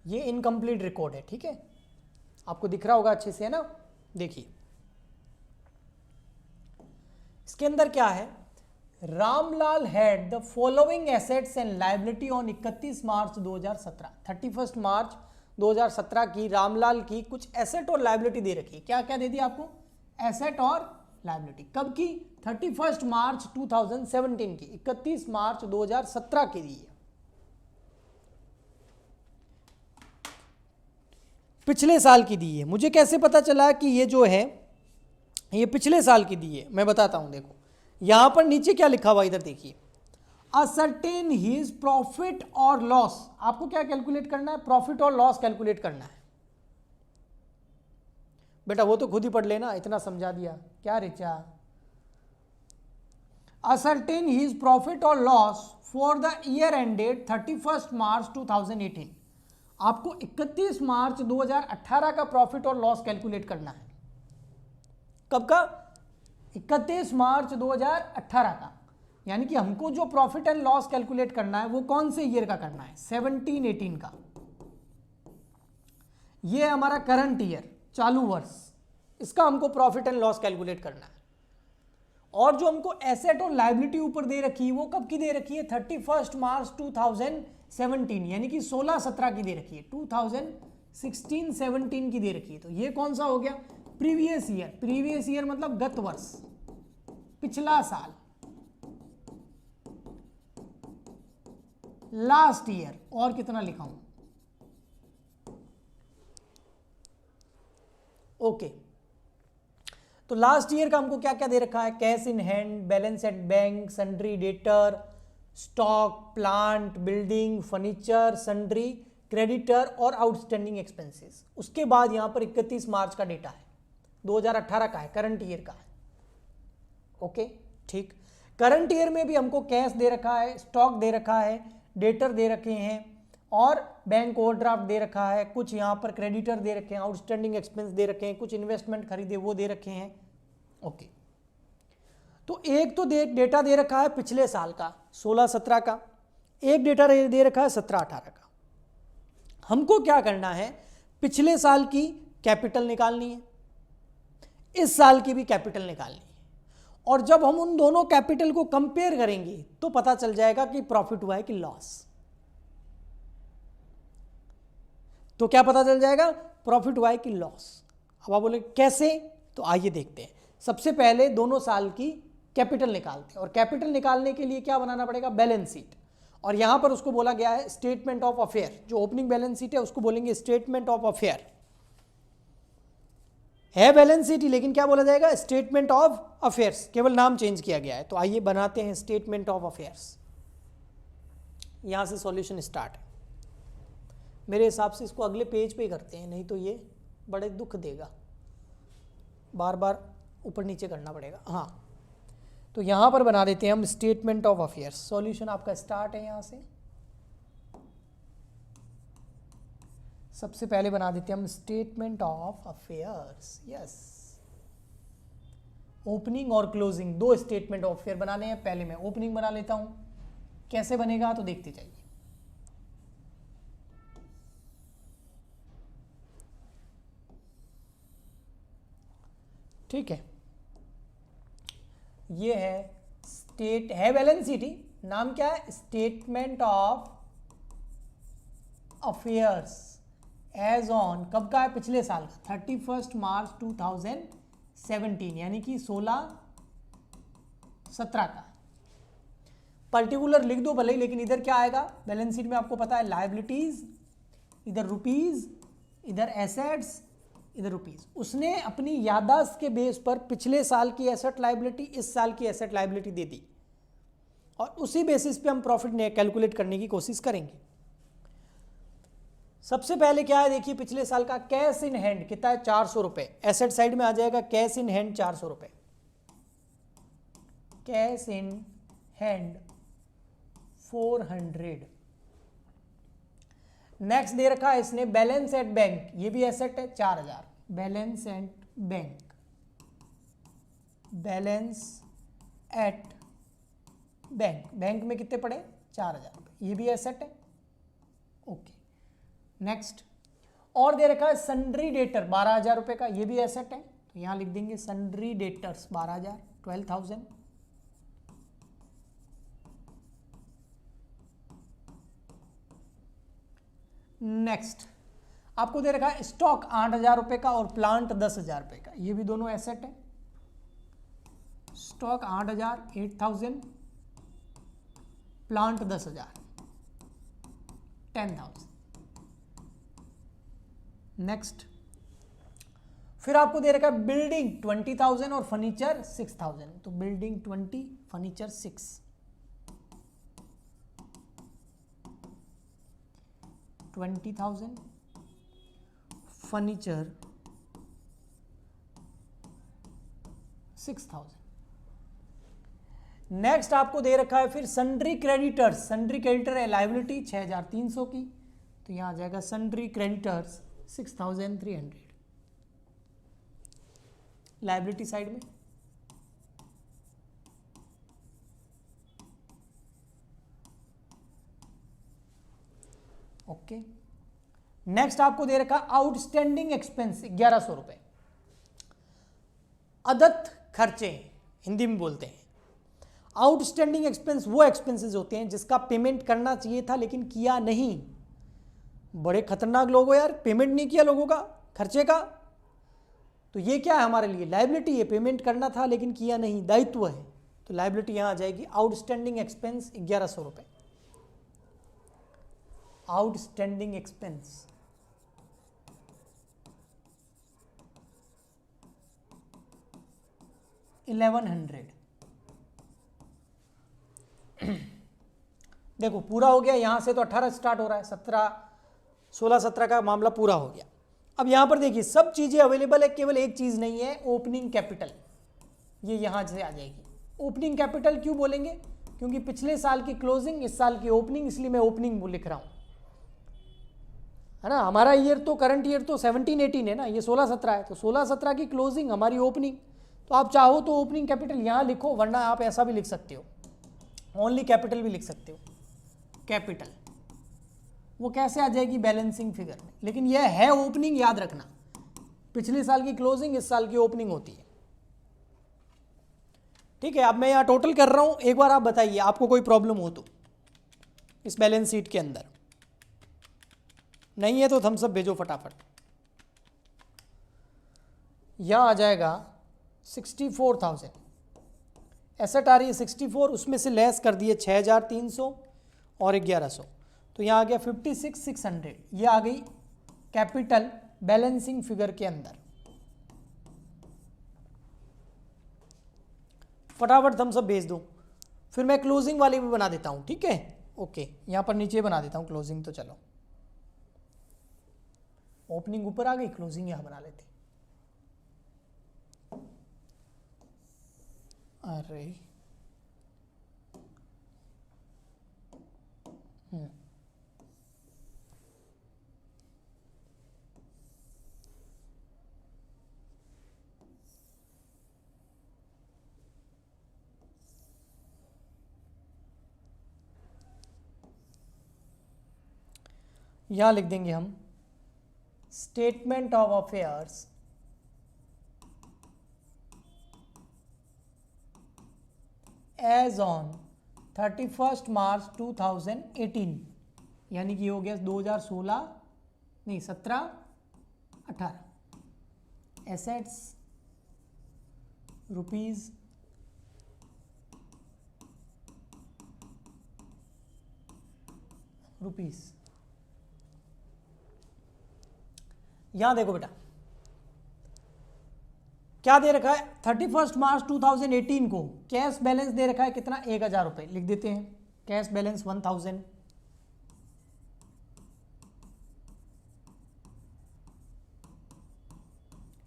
ये incomplete record है, ठीक है, आपको दिख रहा होगा अच्छे से, है ना। देखिए इसके अंदर क्या है, Ramlal had the following assets and liability on 31 मार्च 2017। 31 मार्च 2017 की रामलाल की कुछ एसेट और लायबिलिटी दे रखी है। क्या क्या दे दी आपको, एसेट और लायबिलिटी। कब की, 31 मार्च 2017 की, 31 मार्च 2017 की दी है। पिछले साल की दी है। मुझे कैसे पता चला कि ये जो है ये पिछले साल की दी है, मैं बताता हूं। देखो यहां पर नीचे क्या लिखा हुआ, इधर देखिए, असर्टेन हिज प्रॉफिट और लॉस। आपको क्या कैलकुलेट करना है, प्रॉफिट और लॉस कैलकुलेट करना है। बेटा वो तो खुद ही पढ़ लेना, इतना समझा दिया क्या रिचा। असर्टेन हिज प्रॉफिट और loss for the year ended 31 March 2018। आपको 31 मार्च 2018 का प्रॉफिट और लॉस कैलकुलेट करना है। कब का, 31 मार्च 2018 का। यानी कि हमको जो प्रॉफिट एंड लॉस कैलकुलेट करना है वो कौन से ईयर का करना है, 17-18 का। ये हमारा करंट ईयर, चालू वर्ष, इसका हमको प्रॉफिट एंड लॉस कैलकुलेट करना है। और जो हमको एसेट और लायबिलिटी ऊपर दे रखी है वो कब की दे रखी है, 31 मार्च 2017, यानी कि 16-17 की दे रखी है, 2016-17 की दे रखी है। तो ये कौन सा हो गया, प्रीवियस ईयर। प्रीवियस ईयर मतलब गत वर्ष, पिछला साल, लास्ट ईयर। और कितना लिखा हूं, ओके। तो लास्ट ईयर का हमको क्या क्या दे रखा है, cash in hand, balance at bank, sundry debtor, stock, plant, building, furniture, sundry, creditor और आउटस्टैंडिंग एक्सपेंसेस। उसके बाद यहां पर 31 मार्च का डेटा है, 2018 का है, करंट ईयर का है। ओके ठीक। करंट ईयर में भी हमको कैश दे रखा है, स्टॉक दे रखा है, डेटर दे रखे हैं और बैंक ओवरड्राफ्ट दे रखा है, कुछ यहाँ पर क्रेडिटर दे रखे हैं, आउटस्टैंडिंग एक्सपेंस दे रखे हैं, कुछ इन्वेस्टमेंट खरीदे वो दे रखे हैं। ओके, तो एक तो डेटा दे रखा है पिछले साल का 16-17 का, एक डेटा दे रखा है 17-18 का। हमको क्या करना है, पिछले साल की कैपिटल निकालनी है, इस साल की भी कैपिटल निकालनी है, और जब हम उन दोनों कैपिटल को कंपेयर करेंगे तो पता चल जाएगा कि प्रॉफिट हुआ है कि लॉस। तो क्या पता चल जाएगा, प्रॉफिट हुआ है कि लॉस। अब आप बोले कैसे, तो आइए देखते हैं। सबसे पहले दोनों साल की कैपिटल निकालते हैं, और कैपिटल निकालने के लिए क्या बनाना पड़ेगा, बैलेंस शीट। और यहां पर उसको बोला गया है स्टेटमेंट ऑफ अफेयर। जो ओपनिंग बैलेंस शीट है उसको बोलेंगे स्टेटमेंट ऑफ अफेयर। है बैलेंस शीट ही, लेकिन क्या बोला जाएगा, स्टेटमेंट ऑफ अफेयर्स, केवल नाम चेंज किया गया है। तो आइए बनाते हैं स्टेटमेंट ऑफ अफेयर्स। यहां से सॉल्यूशन स्टार्ट है। मेरे हिसाब से इसको अगले पेज पे ही करते हैं, नहीं तो ये बड़े दुख देगा, बार बार ऊपर नीचे करना पड़ेगा। हाँ, तो यहां पर बना देते हैं हम स्टेटमेंट ऑफ अफेयर्स। सॉल्यूशन आपका स्टार्ट है यहां से। सबसे पहले बना देते हैं हम statement of affairs. Yes, opening और क्लोजिंग दो स्टेटमेंट ऑफ अफेयर बनाने हैं। पहले मैं ओपनिंग बना लेता हूं, कैसे बनेगा तो देखते जाइए। ठीक है, ये है बैलेंस शीट ही, नाम क्या है, statement of affairs as on, कब का है, पिछले साल का, 31 मार्च 2017, यानी कि 16-17 का। पर्टिकुलर लिख दो भले ही, लेकिन इधर क्या आएगा बैलेंस शीट में आपको पता है, लायबिलिटीज, इधर रुपीज, इधर एसेट्स, इधर रुपीज। उसने अपनी याददाश्त के बेस पर पिछले साल की एसेट लायबिलिटी, इस साल की एसेट लायबिलिटी दे दी, और उसी बेसिस पे हम प्रॉफिट कैलकुलेट करने की कोशिश करेंगे। सबसे पहले क्या है, देखिए पिछले साल का कैश इन हैंड कितना है, 400 रुपए। एसेट साइड में आ जाएगा कैश इन हैंड 400 रुपए, कैश इन हैंड 400। नेक्स्ट दे रखा है इसने बैलेंस एट बैंक, ये भी एसेट है, 4000। Balance at bank, balance at bank, bank में कितने पड़े, 4000 रुपए, ये भी एसेट है। ओके, नेक्स्ट, और दे रखा है सन्ड्री डेटर 12,000 रुपये का, ये भी एसेट है, तो यहाँ लिख देंगे सन्ड्री डेटर्स 12,000, 12,000। नेक्स्ट, आपको दे रखा है स्टॉक 8,000 रुपये का और प्लांट 10,000 रुपये का, ये भी दोनों एसेट है। Stock 8,000, 8,000, plant 10,000, 10,000। नेक्स्ट, फिर आपको दे रखा है बिल्डिंग 20,000 और फर्नीचर 6,000, तो बिल्डिंग 20, फर्नीचर 6, 20,000, फर्नीचर 6,000। नेक्स्ट आपको दे रखा है फिर सन्ड्री क्रेडिटर्स, सन्ड्री क्रेडिटर है लाइबिलिटी 6,300 की, तो यहां आ जाएगा सन्ड्री क्रेडिटर्स 6,300 लाइबिलिटी साइड में। ओके, नेक्स्ट आपको दे रखा आउटस्टैंडिंग एक्सपेंस 1,100 रुपए, अदत्त खर्चे हिंदी में बोलते हैं। आउटस्टैंडिंग एक्सपेंस वो एक्सपेंसेस होते हैं जिसका पेमेंट करना चाहिए था लेकिन किया नहीं। बड़े खतरनाक लोग हो यार, पेमेंट नहीं किया लोगों का खर्चे का, तो ये क्या है हमारे लिए लायबिलिटी है, पेमेंट करना था लेकिन किया नहीं, दायित्व है, तो लायबिलिटी यहां आ जाएगी आउटस्टैंडिंग एक्सपेंस 1,100 रुपए। Outstanding expense 1,100। देखो पूरा हो गया, यहां से तो 18 स्टार्ट हो रहा है, 16-17 का मामला पूरा हो गया। अब यहां पर देखिए सब चीजें अवेलेबल है, केवल एक चीज नहीं है, ओपनिंग कैपिटल, ये यहां से आ जाएगी। ओपनिंग कैपिटल क्यों बोलेंगे, क्योंकि पिछले साल की क्लोजिंग इस साल की ओपनिंग, इसलिए मैं ओपनिंग लिख रहा हूं, है ना। हमारा ईयर तो करंट ईयर तो 17-18 है ना, ये 16-17 है, तो 16-17 की क्लोजिंग हमारी ओपनिंग, तो आप चाहो तो ओपनिंग कैपिटल यहां लिखो, वरना आप ऐसा भी लिख सकते हो, ओनली कैपिटल भी लिख सकते हो। कैपिटल वो कैसे आ जाएगी बैलेंसिंग फिगर में, लेकिन यह है ओपनिंग, याद रखना, पिछले साल की क्लोजिंग इस साल की ओपनिंग होती है, ठीक है। अब मैं यहां टोटल कर रहा हूं, एक बार आप बताइए आपको कोई प्रॉब्लम हो तो इस बैलेंस शीट के अंदर, नहीं है तो थम्स अप भेजो फटाफट। यहां आ जाएगा 64,000, एसेट आ रही है 64, उसमें से लेस कर दिए 6,300 और 1,100, तो यहाँ आ गया 56,600, ये आ गई कैपिटल बैलेंसिंग फिगर के अंदर। फटाफट थम्स अप भेज दो, फिर मैं क्लोजिंग वाली भी बना देता हूँ, ठीक है। ओके, यहाँ पर नीचे बना देता हूँ क्लोजिंग, तो चलो ओपनिंग ऊपर आ गई, क्लोजिंग यहाँ बना लेते। अरे यहां लिख देंगे हम statement of affairs as on 31 March 2018, यानी कि हो गया 2016 नहीं 17-18। एसेट्स रुपीज यहां देखो बेटा क्या दे रखा है, 31 मार्च 2018 को कैश बैलेंस दे रखा है कितना, 1,000 रुपए, लिख देते हैं cash balance 1,000।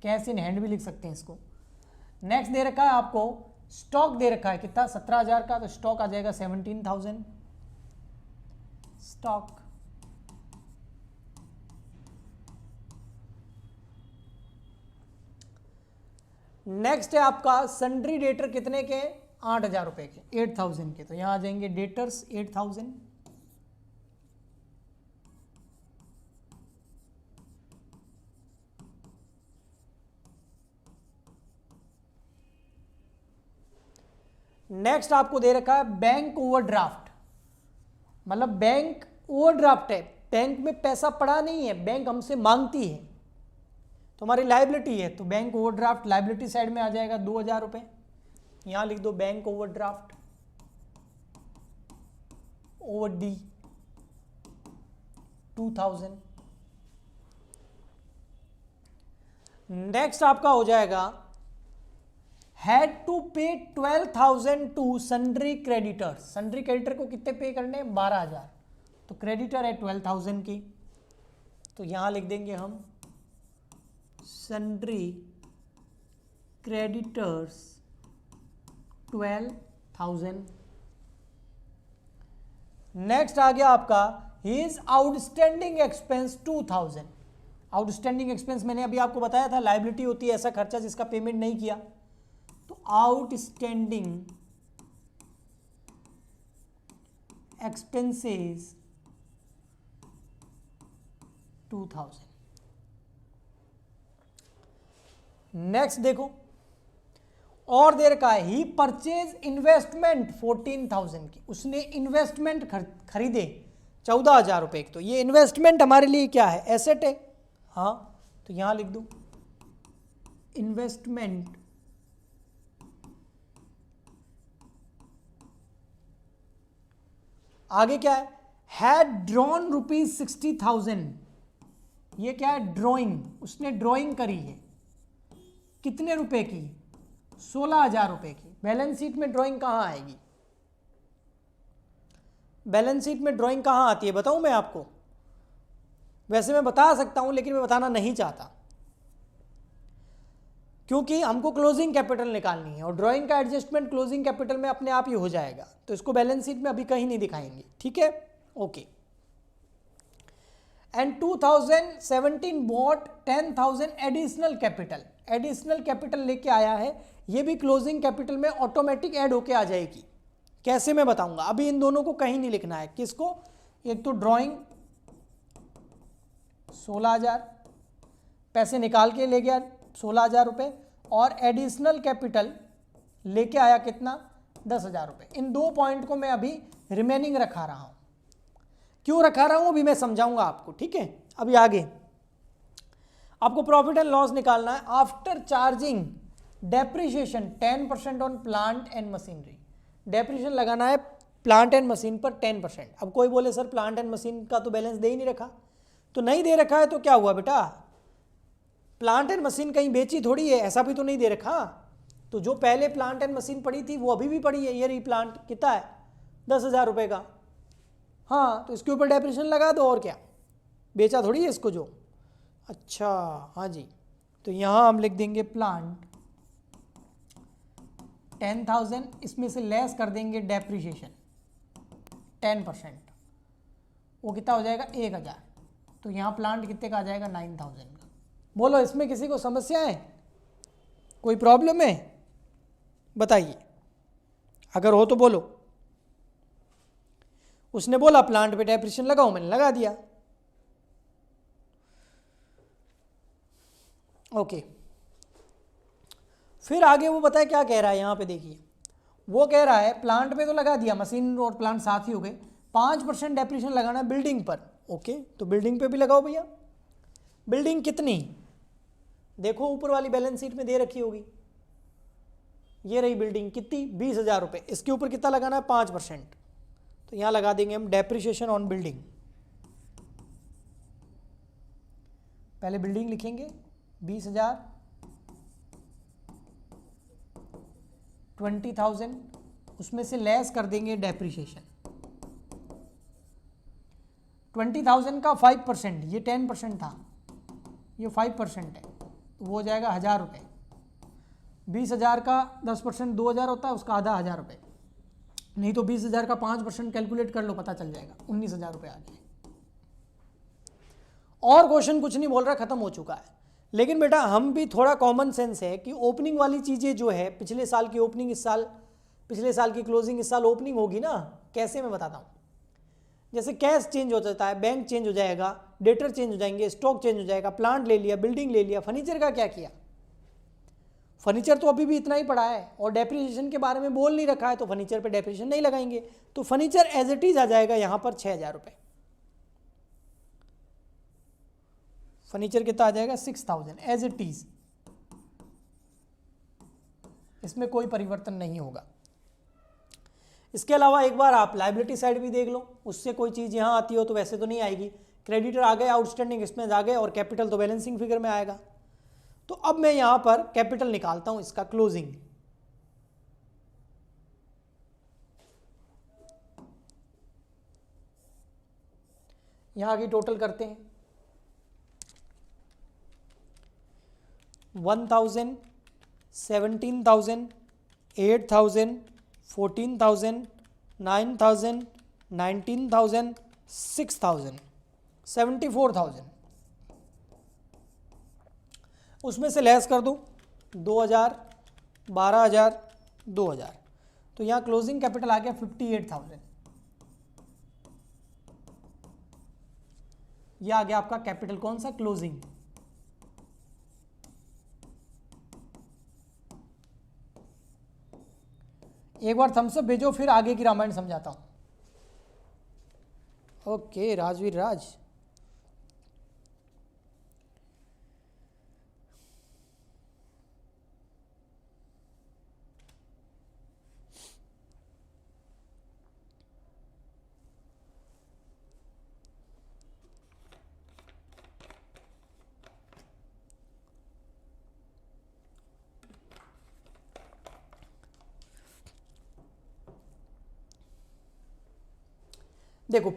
Cash in hand भी लिख सकते हैं इसको। नेक्स्ट दे रखा है आपको स्टॉक दे रखा है कितना, 17,000 का, तो स्टॉक आ जाएगा 17,000 स्टॉक। नेक्स्ट है आपका सन्ड्री डेटर कितने के, 8,000 रुपए के, 8,000 के, तो यहां आ जाएंगे डेटर्स 8,000। नेक्स्ट आपको दे रखा है बैंक ओवरड्राफ्ट, मतलब बैंक ओवरड्राफ्ट है, बैंक में पैसा पड़ा नहीं है, बैंक हमसे मांगती है तो हमारी लाइबिलिटी है, तो बैंक ओवरड्राफ्ट लाइबिलिटी साइड में आ जाएगा 2000 रुपये। यहां लिख दो bank overdraft over D 2000। Next आपका हो जाएगा had to pay 12,000 to sundry creditor. Sundry creditor को कितने पे करने हैं? 12,000। तो क्रेडिटर है 12,000 की, तो यहां लिख देंगे हम सन्ड्री क्रेडिटर्स 12,000। नेक्स्ट आ गया आपका his outstanding expense 2,000। Outstanding expense मैंने अभी आपको बताया था लाइबिलिटी होती है ऐसा खर्चा जिसका पेमेंट नहीं किया, तो आउटस्टैंडिंग एक्सपेंसेस 2,000। नेक्स्ट देखो और दे रखा है ही परचेज इन्वेस्टमेंट 14,000 की, उसने इन्वेस्टमेंट खरीदे 14,000 रुपए की। तो ये इन्वेस्टमेंट हमारे लिए क्या है? एसेट है। हाँ, तो यहां लिख दो इन्वेस्टमेंट आगे क्या है? Had drawn ₹60,000। ये क्या है? ड्रॉइंग, उसने ड्रॉइंग करी है कितने रुपए की? 16,000 रुपए की। बैलेंस शीट में ड्राइंग कहां आएगी? बैलेंस शीट में ड्राइंग कहां आती है बताऊं मैं आपको? वैसे मैं बता सकता हूं लेकिन मैं बताना नहीं चाहता क्योंकि हमको क्लोजिंग कैपिटल निकालनी है और ड्राइंग का एडजस्टमेंट क्लोजिंग कैपिटल में अपने आप ही हो जाएगा, तो इसको बैलेंस शीट में अभी कहीं नहीं दिखाएंगे, ठीक है? Okay. And 2017 bought 10,000 additional capital. Additional capital लेके आया है, ये भी क्लोजिंग कैपिटल में ऑटोमेटिक ऐड होके आ जाएगी। कैसे मैं बताऊंगा, अभी इन दोनों को कहीं नहीं लिखना है। किसको? एक तो ड्राइंग 16,000 पैसे निकाल के ले गया 16,000 रुपये, और एडिशनल कैपिटल लेके आया कितना? 10,000 रुपये। इन दो पॉइंट को मैं अभी रिमेनिंग रखा रहा हूं। क्यों रखा रहा हूं अभी मैं समझाऊंगा आपको, ठीक है? अभी आगे आपको प्रॉफिट एंड लॉस निकालना है after charging depreciation 10% on plant and machinery. Depreciation लगाना है प्लांट एंड मशीन पर 10%। अब कोई बोले सर प्लांट एंड मशीन का तो बैलेंस दे ही नहीं रखा, तो नहीं दे रखा है तो क्या हुआ बेटा? प्लांट एंड मशीन कहीं बेची थोड़ी है, ऐसा भी तो नहीं दे रखा। तो जो पहले प्लांट एंड मशीन पड़ी थी वो अभी भी पड़ी है। ये रही प्लांट, कितना है? 10,000 रुपये का। हाँ, तो इसके ऊपर डेप्रिसिएशन लगा दो, और क्या? बेचा थोड़ी है इसको जो। अच्छा हाँ जी, तो यहाँ हम लिख देंगे प्लांट 10,000, इसमें से लेस कर देंगे डेप्रिसिएशन 10%, वो कितना हो जाएगा? 1,000। तो यहाँ प्लांट कितने का आ जाएगा? 9,000 का। बोलो इसमें किसी को समस्या है? कोई प्रॉब्लम है? बताइए, अगर हो तो बोलो। उसने बोला प्लांट पे डेप्रिसिएशन लगाओ, मैंने लगा दिया। ओके, फिर आगे वो बताए क्या कह रहा है, यहां पे देखिए। वो कह रहा है प्लांट पे तो लगा दिया, मशीन और प्लांट साथ ही हो गए, 5% डेप्रिसिएशन लगाना है बिल्डिंग पर। ओके, तो बिल्डिंग पे भी लगाओ भैया। बिल्डिंग कितनी? देखो ऊपर वाली बैलेंस शीट में दे रखी होगी, ये रही बिल्डिंग, कितनी? 20,000 रुपये। इसके ऊपर कितना लगाना है? 5%। तो यहां लगा देंगे हम डेप्रिसिएशन ऑन बिल्डिंग। पहले बिल्डिंग लिखेंगे 20,000, 20,000, उसमें से लेस कर देंगे डेप्रिसिएशन। 20,000 का 5%, ये 10% था, ये 5% है, तो वो हो जाएगा 1,000 रुपये। 20,000 का 10% 2,000 होता है, उसका आधा 1,000 रुपये। नहीं तो 20,000 का 5% कैलकुलेट कर लो, पता चल जाएगा, 19,000 रुपये आ जाए। और क्वेश्चन कुछ नहीं बोल रहा, खत्म हो चुका है। लेकिन बेटा हम भी थोड़ा कॉमन सेंस है कि ओपनिंग वाली चीज़ें जो है, पिछले साल की ओपनिंग इस साल, पिछले साल की क्लोजिंग इस साल ओपनिंग होगी ना। कैसे मैं बताता हूँ, जैसे कैश चेंज हो जाता है, बैंक चेंज हो जाएगा, डेटर चेंज हो जाएंगे, स्टॉक चेंज हो जाएगा, प्लांट ले लिया, बिल्डिंग ले लिया, फर्नीचर का क्या किया? फर्नीचर तो अभी भी इतना ही पड़ा है और डेप्रिसिएशन के बारे में बोल नहीं रखा है, तो फर्नीचर पे डेप्रिसिएशन नहीं लगाएंगे, तो फर्नीचर एज इट इज आ जाएगा यहाँ पर 6,000 रुपये। फर्नीचर कितना आ जाएगा 6,000 एज इट इज, इसमें कोई परिवर्तन नहीं होगा। इसके अलावा एक बार आप लायबिलिटी साइड भी देख लो, उससे कोई चीज़ यहाँ आती हो तो वैसे तो नहीं आएगी। क्रेडिटर आ गए, आउटस्टैंडिंग एक्सपेंस आ गए और कैपिटल तो बैलेंसिंग फिगर में आएगा। तो अब मैं यहाँ पर कैपिटल निकालता हूँ इसका क्लोजिंग। यहाँ की टोटल करते हैं 1,000, 17,000, 8,000, 14,000, 9,000, 19,000, 6,000, 74,000। उसमें से लेस कर दूँ 2,000, 12,000, 2,000, तो यहाँ क्लोजिंग कैपिटल आ गया 58,000। यह आ गया आपका कैपिटल, कौन सा, क्लोजिंग। एक बार थम्स अप भेजो, फिर आगे की रामायण समझाता हूं। ओके राजवीर राज, देखो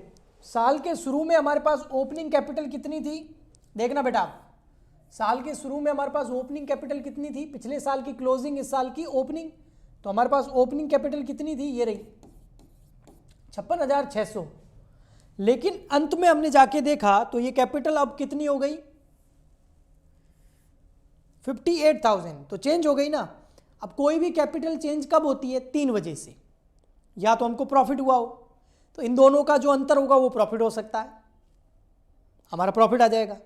साल के शुरू में हमारे पास ओपनिंग कैपिटल कितनी थी, देखना बेटा आप, साल के शुरू में हमारे पास ओपनिंग कैपिटल कितनी थी, पिछले साल की क्लोजिंग, इस साल की ओपनिंग, तो हमारे पास ओपनिंग कैपिटल कितनी थी, ये रही 56,600। लेकिन अंत में हमने जाके देखा तो ये कैपिटल अब कितनी हो गई, 58,000, तो चेंज हो गई ना। अब कोई भी कैपिटल चेंज कब होती है, 3 वजह से, या तो हमको प्रॉफिट हुआ हो, तो इन दोनों का जो अंतर होगा वो प्रॉफिट हो सकता है, हमारा प्रॉफिट आ जाएगा।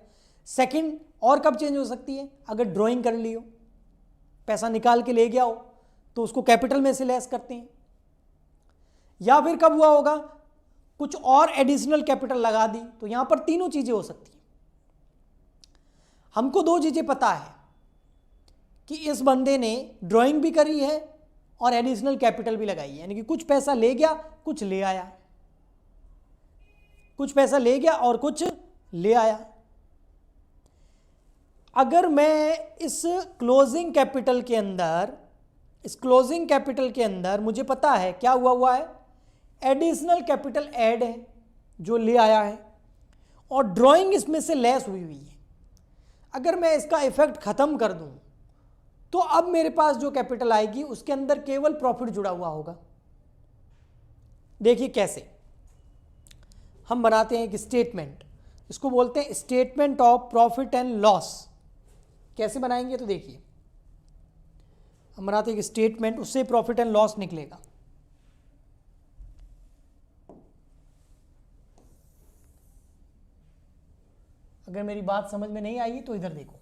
सेकंड, और कब चेंज हो सकती है, अगर ड्राइंग कर ली हो, पैसा निकाल के ले गया हो, तो उसको कैपिटल में से लेस करते हैं। या फिर कब हुआ होगा, कुछ और एडिशनल कैपिटल लगा दी, तो यहां पर तीनों चीजें हो सकती हैं। हमको 2 चीजें पता है कि इस बंदे ने ड्राइंग भी करी है और एडिशनल कैपिटल भी लगाई है, यानी कि कुछ पैसा ले गया, कुछ ले आया, कुछ पैसा ले गया और कुछ ले आया। अगर मैं इस क्लोजिंग कैपिटल के अंदर, इस क्लोजिंग कैपिटल के अंदर मुझे पता है क्या हुआ है, एडिशनल कैपिटल ऐड है जो ले आया है, और ड्राइंग इसमें से लेस हुई है। अगर मैं इसका इफेक्ट खत्म कर दूं तो अब मेरे पास जो कैपिटल आएगी उसके अंदर केवल प्रॉफिट जुड़ा हुआ होगा। देखिए कैसे हम बनाते हैं एक स्टेटमेंट, इसको बोलते हैं statement of profit and loss. कैसे बनाएंगे, तो देखिए हम बनाते हैं एक स्टेटमेंट, उससे प्रॉफिट एंड लॉस निकलेगा। अगर मेरी बात समझ में नहीं आई तो इधर देखो,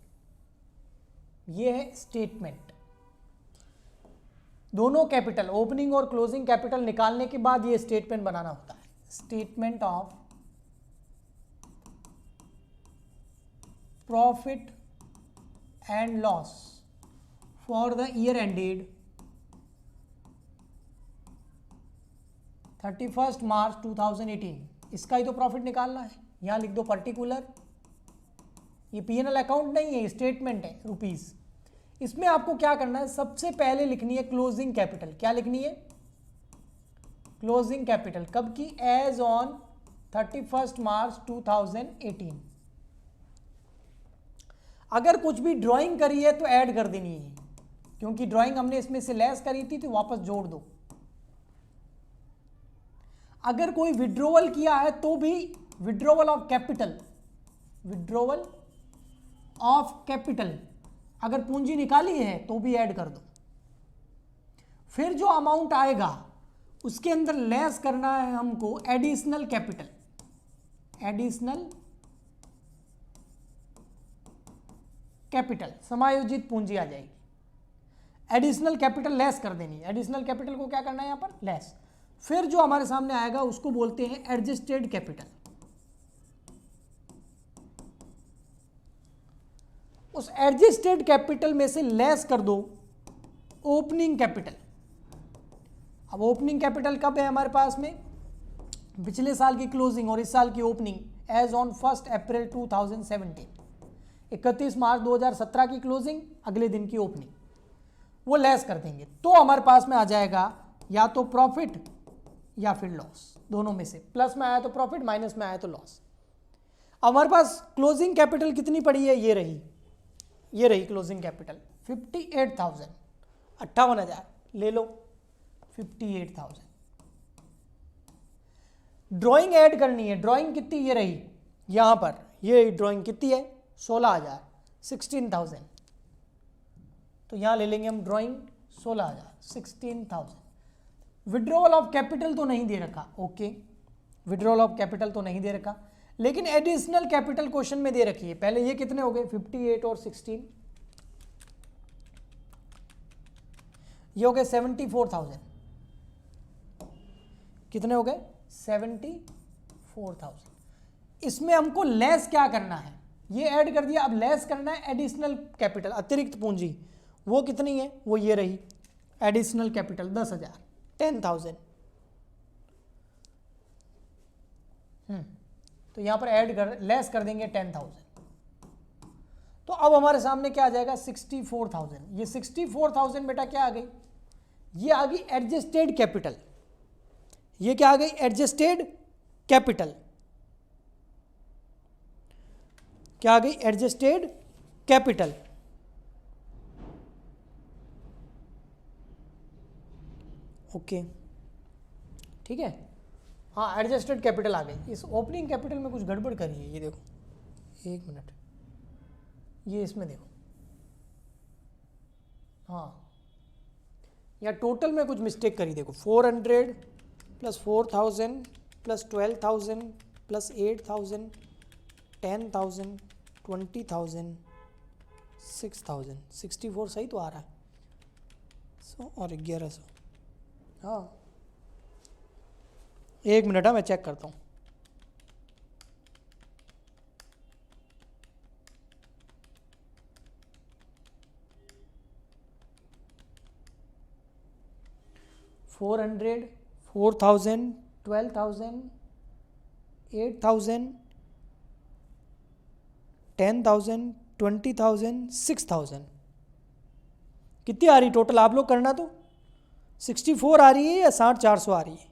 ये है स्टेटमेंट। दोनों कैपिटल, ओपनिंग और क्लोजिंग कैपिटल निकालने के बाद ये स्टेटमेंट बनाना होता है। Statement of profit and loss for the year ended 31 March 2018। इसका ही तो प्रॉफिट निकालना है। यहां लिख दो पर्टिकुलर, ये पीएनएल अकाउंट नहीं है, स्टेटमेंट है रुपीस। इसमें आपको क्या करना है, सबसे पहले लिखनी है क्लोजिंग कैपिटल। क्या लिखनी है, क्लोजिंग कैपिटल। कब की, एज ऑन 31 मार्च 2018। अगर कुछ भी ड्राइंग करी है तो ऐड कर देनी है, क्योंकि ड्राइंग हमने इसमें से लेस करी थी तो वापस जोड़ दो। अगर कोई विड्रोवल किया है तो भी withdrawal of capital, withdrawal of capital, अगर पूंजी निकाली है तो भी ऐड कर दो। फिर जो अमाउंट आएगा उसके अंदर लेस करना है हमको एडिशनल कैपिटल, एडिशनल कैपिटल, समायोजित पूंजी आ जाएगी। एडिशनल कैपिटल लेस कर देनी है, एडिशनल कैपिटल को क्या करना है यहाँ पर, लेस। फिर जो हमारे सामने आएगा उसको बोलते हैं एडजस्टेड कैपिटल। उस एडजस्टेड कैपिटल में से लेस कर दो ओपनिंग कैपिटल। अब ओपनिंग कैपिटल कब है हमारे पास में, पिछले साल की क्लोजिंग और इस साल की ओपनिंग एज ऑन 1 अप्रैल 2017, 31 मार्च 2017 की क्लोजिंग, अगले दिन की ओपनिंग, वो लेस कर देंगे तो हमारे पास में आ जाएगा या तो प्रॉफिट या फिर लॉस, दोनों में से। प्लस में आया तो प्रॉफिट, माइनस में आया तो लॉस। हमारे पास क्लोजिंग कैपिटल कितनी पड़ी है, ये रही क्लोजिंग कैपिटल 58,000, 58,000 ले लो, 58,000। ड्राइंग ऐड करनी है, ड्राइंग कितनी, ये रही यहां पर, ये ड्राइंग कितनी है 16,000, 16,000, तो यहां ले लेंगे हम ड्राइंग 16,000, 16,000। विड्रॉवल ऑफ कैपिटल तो नहीं दे रखा, ओके, विड्रॉवल ऑफ कैपिटल तो नहीं दे रखा, लेकिन एडिशनल कैपिटल क्वेश्चन में दे रखी है। पहले ये कितने हो गए 58 और 16, ये हो गए 74,000, कितने हो गए 74,000। इसमें हमको लेस क्या करना है, ये ऐड कर दिया, अब लेस करना है एडिशनल कैपिटल, अतिरिक्त पूंजी, वो कितनी है, वो ये रही एडिशनल कैपिटल 10,000, 10,000। तो यहां पर ऐड कर लेस कर देंगे 10,000, तो अब हमारे सामने क्या आ जाएगा 64,000। ये 64,000 बेटा क्या आ गई, ये आ गई एडजस्टेड कैपिटल, ये क्या आ गई एडजस्टेड कैपिटल, क्या आ गई एडजस्टेड कैपिटल। ओके ठीक है, हाँ एडजस्टेड कैपिटल आ गई। इस ओपनिंग कैपिटल में कुछ गड़बड़ करी है, ये देखो एक मिनट, ये इसमें देखो, हाँ या टोटल में कुछ मिस्टेक करी, देखो 400 प्लस 4,000 प्लस 12,000 प्लस 8,000 10,000 20,000 6,000 64 सही तो आ रहा है, 100 और 1100। हाँ एक मिनट, मैं चेक करता हूँ। $400, 4,000, 12,000, 8,000, 10,000, 20,000, 6,000 कितनी आ रही टोटल, आप लोग करना तो 64 आ रही है या 60,400 आ रही है?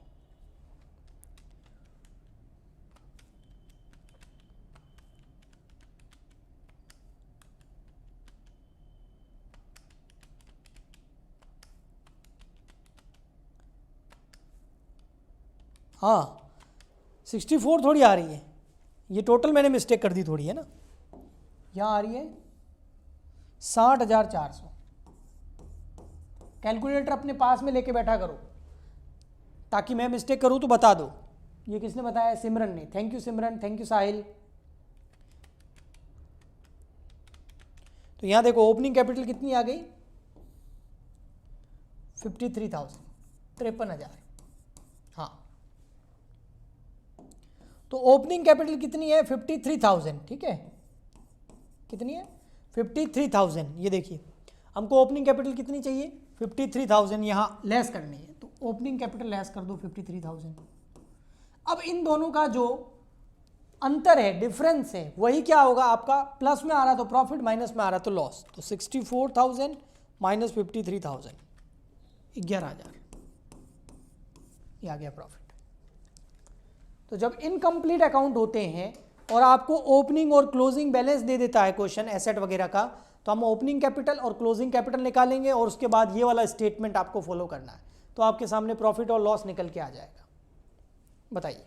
हाँ 64 थोड़ी आ रही है, ये टोटल मैंने मिस्टेक कर दी थोड़ी है ना, यहाँ आ रही है 60,400। कैलकुलेटर अपने पास में लेके बैठा करो ताकि मैं मिस्टेक करूँ तो बता दो। ये किसने बताया, सिमरन ने, thank you Simran, thank you Sahil. तो यहाँ देखो ओपनिंग कैपिटल कितनी आ गई 53,000, 53,000। हाँ तो ओपनिंग कैपिटल कितनी है 53,000, ठीक है, कितनी है 53,000। ये देखिए हमको ओपनिंग कैपिटल कितनी चाहिए 53,000, यहाँ लेस करनी है तो ओपनिंग कैपिटल लेस कर दो 53,000। अब इन दोनों का जो अंतर है, डिफरेंस है, वही क्या होगा आपका, प्लस में आ रहा तो प्रॉफिट, माइनस में आ रहा तो लॉस। तो 64,000 माइनस 53,000, 11,000, ये आ गया प्रॉफिट। तो जब इनकम्प्लीट अकाउंट होते हैं और आपको ओपनिंग और क्लोजिंग बैलेंस दे देता है क्वेश्चन एसेट वगैरह का, तो हम ओपनिंग कैपिटल और क्लोजिंग कैपिटल निकालेंगे और उसके बाद ये वाला स्टेटमेंट आपको फॉलो करना है, तो आपके सामने प्रॉफिट और लॉस निकल के आ जाएगा। बताइए।